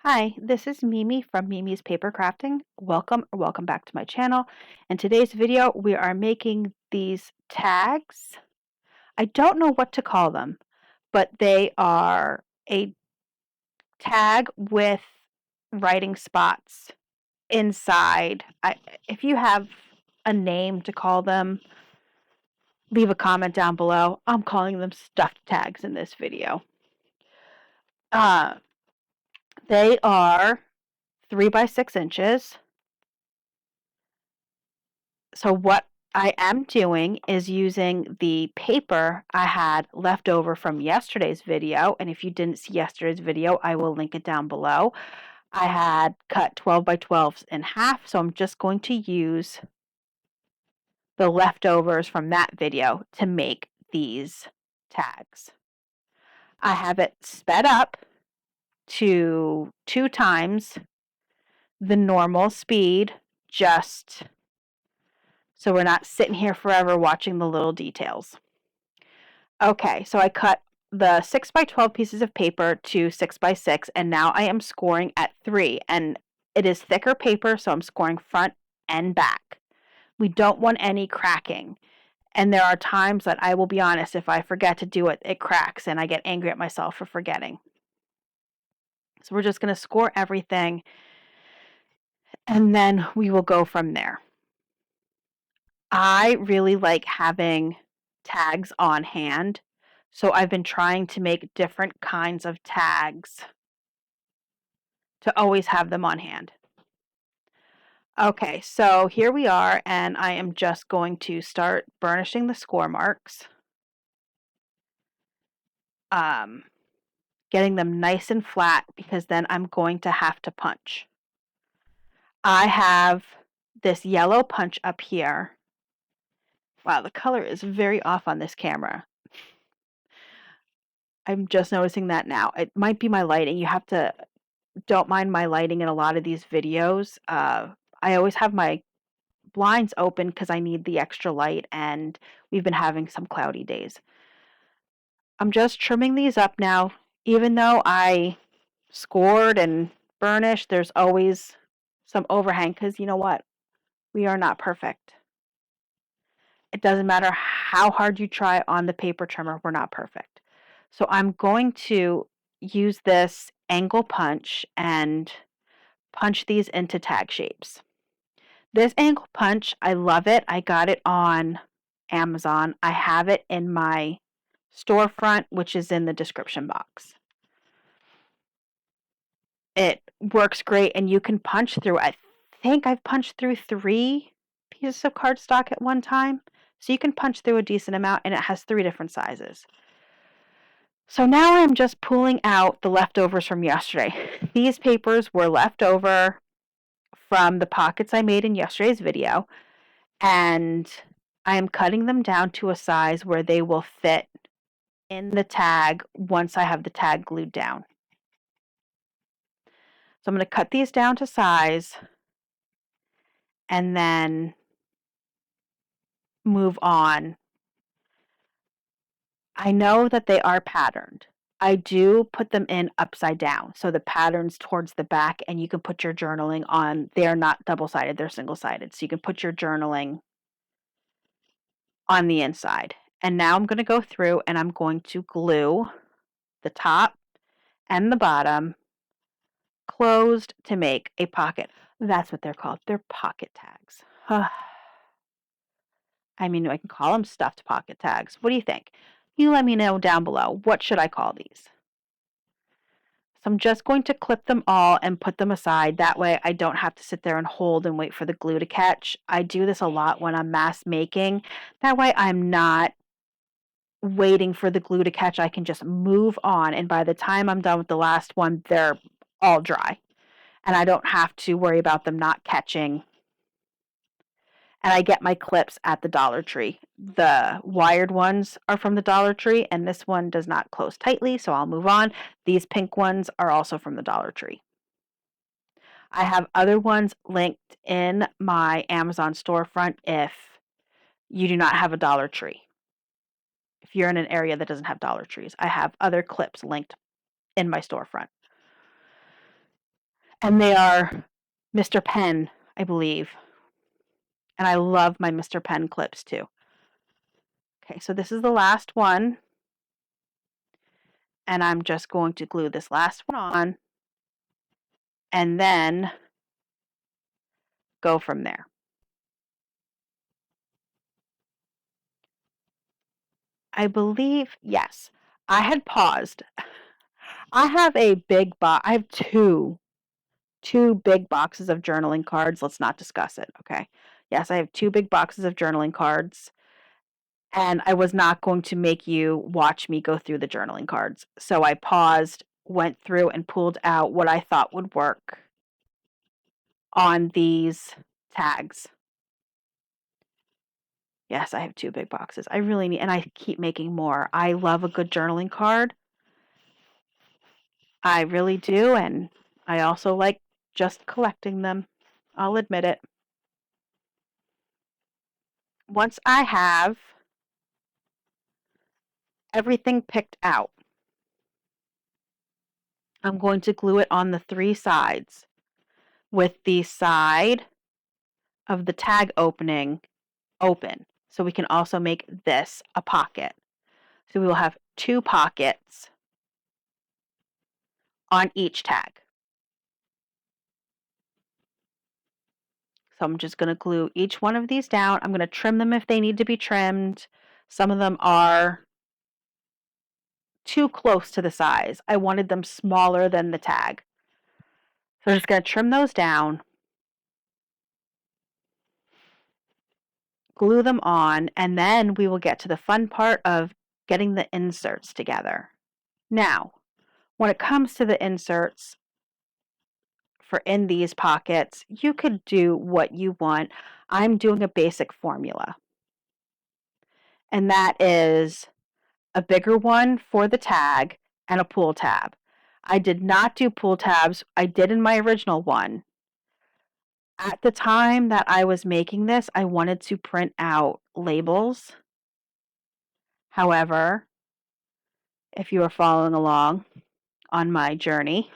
Hi, this is Mimi from Mimi's Paper Crafting. Welcome or welcome back to my channel. In today's video, we are making these tags. I don't know what to call them, but they are a tag with writing spots inside. If you have a name to call them, leave a comment down below. I'm calling them stuffed tags in this video. Uh, they are 3 by 6 inches. So what I am doing is using the paper I had left over from yesterday's video. And if you didn't see yesterday's video, I will link it down below. I had cut 12 by 12s in half, so I'm just going to use the leftovers from that video to make these tags. I have it sped up to 2 times the normal speed, just so we're not sitting here forever watching the little details. Okay, so I cut the 6 by 12 pieces of paper to 6 by 6, and now I am scoring at 3, and it is thicker paper, so I'm scoring front and back. We don't want any cracking, and there are times that I will be honest, if I forget to do it, it cracks, and I get angry at myself for forgetting. So we're just going to score everything, and then we will go from there. I really like having tags on hand. So I've been trying to make different kinds of tags to always have them on hand. Okay, so here we are, and I am just going to start burnishing the score marks. Getting them nice and flat because then I'm going to have to punch. I have this yellow punch up here. Wow, the color is very off on this camera. I'm just noticing that now. It might be my lighting. Don't mind my lighting in a lot of these videos. I always have my blinds open because I need the extra light, and we've been having some cloudy days. I'm just trimming these up now. Even though I scored and burnished, there's always some overhang because you know what? We are not perfect. It doesn't matter how hard you try on the paper trimmer, we're not perfect. So I'm going to use this angle punch and punch these into tag shapes. This angle punch, I love it. I got it on Amazon. I have it in my storefront, which is in the description box. It works great, and you can punch through. I think I've punched through 3 pieces of cardstock at one time. So you can punch through a decent amount, and it has 3 different sizes. So now I'm just pulling out the leftovers from yesterday. These papers were left over from the pockets I made in yesterday's video, and I am cutting them down to a size where they will fit in the tag once I have the tag glued down. So I'm going to cut these down to size and then move on. I know that they are patterned. I do put them in upside down, so the pattern's towards the back, and you can put your journaling on. They're not double-sided, they're single-sided, so you can put your journaling on the inside. And now I'm going to go through and I'm going to glue the top and the bottom closed to make a pocket. That's what they're called. They're pocket tags. I mean, I can call them stuffed pocket tags. What do you think? You let me know down below. What should I call these? So I'm just going to clip them all and put them aside. That way I don't have to sit there and hold and wait for the glue to catch. I do this a lot when I'm mass making. That way I'm not waiting for the glue to catch. I can just move on, and by the time I'm done with the last one, they're all dry. And I don't have to worry about them not catching. And I get my clips at the Dollar Tree. The wired ones are from the Dollar Tree, and this one does not close tightly, so I'll move on. These pink ones are also from the Dollar Tree. I have other ones linked in my Amazon storefront if you do not have a Dollar Tree. If you're in an area that doesn't have Dollar Trees, I have other clips linked in my storefront. And they are Mr. Pen, I believe. And I love my Mr. Pen clips too. Okay, so this is the last one. And I'm just going to glue this last one on and then go from there. I believe, yes, I had paused. I have a big box. I have two big boxes of journaling cards. Let's not discuss it, okay? Yes, I have two big boxes of journaling cards, and I was not going to make you watch me go through the journaling cards. So I paused, went through, and pulled out what I thought would work on these tags. Yes, I have two big boxes. I really need, and I keep making more. I love a good journaling card. I really do, and I also like just collecting them. I'll admit it. Once I have everything picked out, I'm going to glue it on the three sides with the side of the tag opening open. So we can also make this a pocket. So we will have two pockets on each tag. So I'm just going to glue each one of these down. I'm going to trim them if they need to be trimmed. Some of them are too close to the size. I wanted them smaller than the tag. So I'm just going to trim those down, glue them on, and then we will get to the fun part of getting the inserts together. Now, when it comes to the inserts for in these pockets, you could do what you want. I'm doing a basic formula, and that is a bigger one for the tag and a pull tab. I did not do pull tabs. I did in my original one. At the time that I was making this, I wanted to print out labels. However, if you are following along on my journey,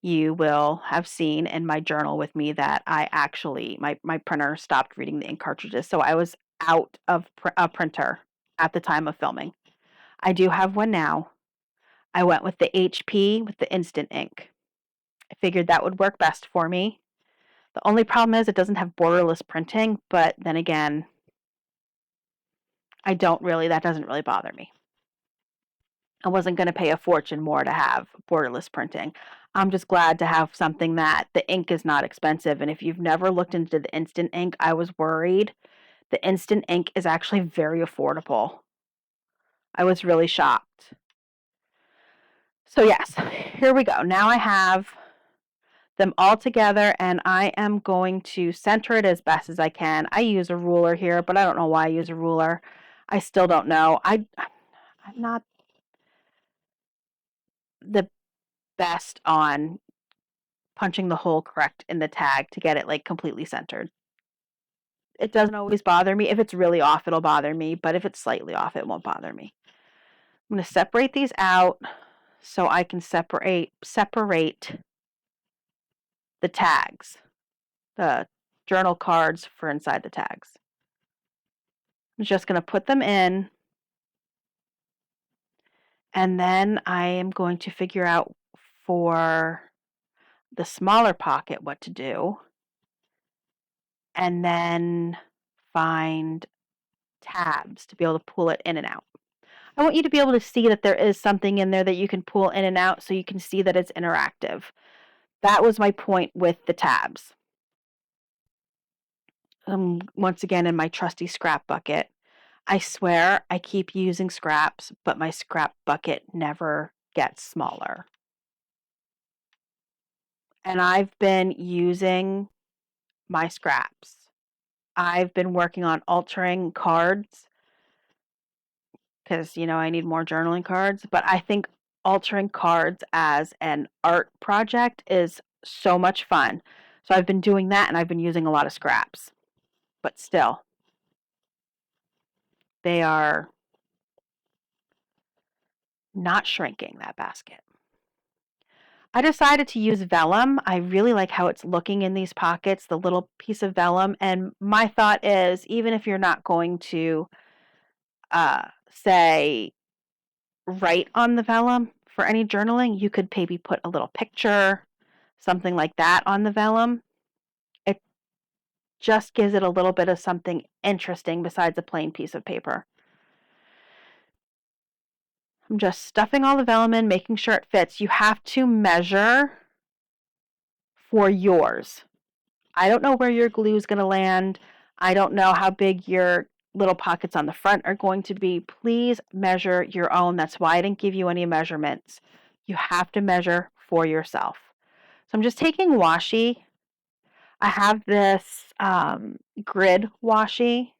you will have seen in my journal with me that I actually, my printer stopped reading the ink cartridges. So I was out of a printer at the time of filming. I do have one now. I went with the HP with the instant ink. I figured that would work best for me. The only problem is it doesn't have borderless printing, but then again, that doesn't really bother me. I wasn't going to pay a fortune more to have borderless printing. I'm just glad to have something that the ink is not expensive. And if you've never looked into the instant ink, I was worried. The instant ink is actually very affordable. I was really shocked. So yes, here we go. Now I have them all together and I am going to center it as best as I can. I use a ruler here, but I don't know why I use a ruler. I still don't know. I'm not the best on punching the hole correct in the tag to get it like completely centered. It doesn't always bother me. If it's really off, it'll bother me, but if it's slightly off, it won't bother me. I'm going to separate these out so I can separate the tags, the journal cards for inside the tags. I'm just going to put them in, and then I am going to figure out for the smaller pocket what to do, and then find tabs to be able to pull it in and out. I want you to be able to see that there is something in there that you can pull in and out so you can see that it's interactive. That was my point with the tabs. Once again, in my trusty scrap bucket. I swear I keep using scraps, but my scrap bucket never gets smaller. And I've been using my scraps. I've been working on altering cards because, I need more journaling cards, but I think altering cards as an art project is so much fun. So I've been doing that and I've been using a lot of scraps. But still, they are not shrinking, that basket. I decided to use vellum. I really like how it's looking in these pockets, the little piece of vellum. And my thought is, even if you're not going to say write on the vellum for any journaling, you could maybe put a little picture, something like that on the vellum. It just gives it a little bit of something interesting besides a plain piece of paper. I'm just stuffing all the vellum in, making sure it fits. You have to measure for yours. I don't know where your glue is going to land. I don't know how big your little pockets on the front are going to be. Please measure your own. That's why I didn't give you any measurements. You have to measure for yourself. So I'm just taking washi. I have this grid washi.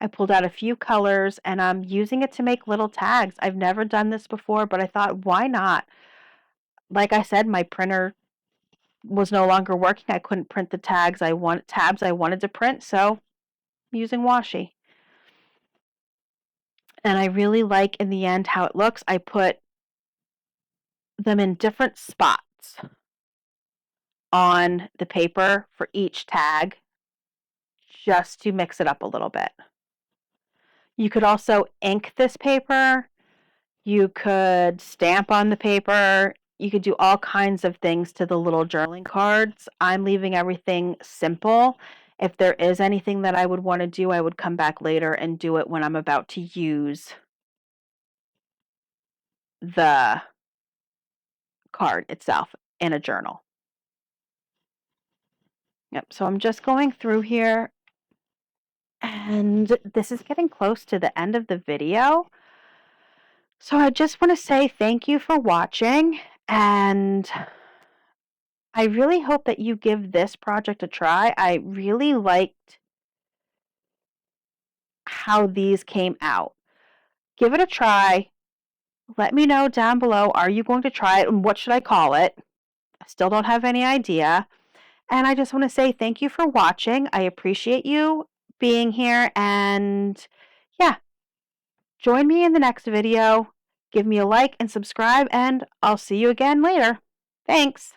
I pulled out a few colors and I'm using it to make little tags. I've never done this before, but I thought, why not? Like I said, my printer was no longer working. I couldn't print the tabs I wanted to print, so I'm using washi. And I really like in the end how it looks. I put them in different spots on the paper for each tag just to mix it up a little bit. You could also ink this paper. You could stamp on the paper. You could do all kinds of things to the little journaling cards. I'm leaving everything simple. If there is anything that I would want to do, I would come back later and do it when I'm about to use the card itself in a journal. Yep, so I'm just going through here, and this is getting close to the end of the video. So I just want to say thank you for watching, and I really hope that you give this project a try. I really liked how these came out. Give it a try. Let me know down below, are you going to try it and what should I call it? I still don't have any idea. And I just want to say thank you for watching. I appreciate you being here, and yeah, join me in the next video. Give me a like and subscribe, and I'll see you again later. Thanks.